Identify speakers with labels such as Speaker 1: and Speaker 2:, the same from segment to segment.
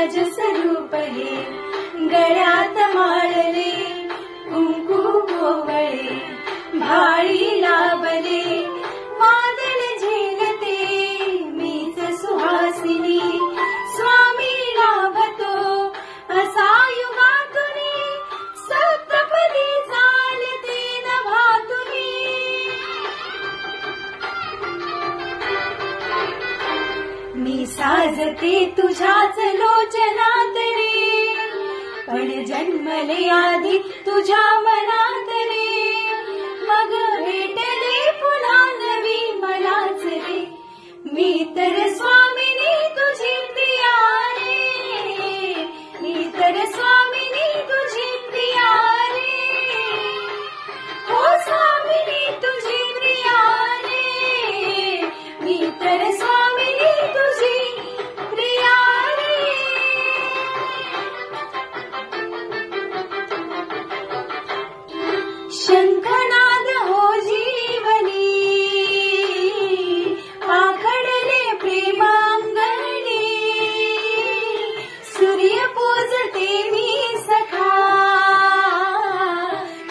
Speaker 1: राज स्वरूप हे गळ्यात माळले कुंकू गोवळे भाळी लाभले वादळ झेलते मीच सुहासिनी स्वामी लाभतो असा युगातुनी सप्तपदी चालते नभातुनी मी साजते तुझ्याच लोचनात रे पण जन्मले आधी तुझ्या मनात रे मग भेटले पुन्हा नवी मलाच रे मी तर स्वामिनी तुझी प्रिया रे मी तर स्वामिनी तुझी प्रिया रे हो स्वामिनी तुझी प्रिया रे मी तर स्वामिनी तुझी प्रिया रे शंखनाद हो जीवनी पाखडले प्रेमांगणी सूर्य पूजते मी सखा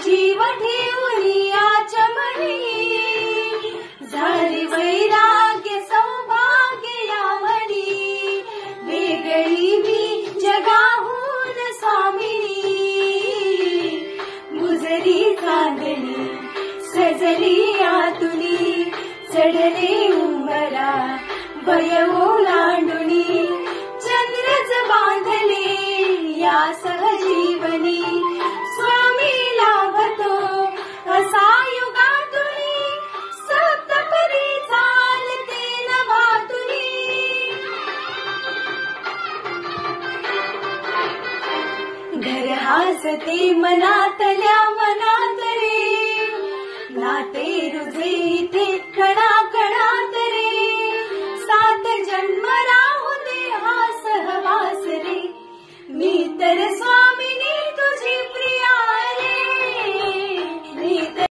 Speaker 1: जीव ठेवून आचमनी झाले वैराग्य सौभाग्य यावनी वेगळी मी जगाहून स्वामिनी मुजरी चांदणी सजली आतुनी चढले उंबरा वय ओलांडुनी चंद्रच बांधले या सहजीवनी स्वामी लाभतो असा युगातुनी सप्तपदी चालते नभातुनी घर हासते मनातल्या मनात रे नाते रुजे इथे कणा कणात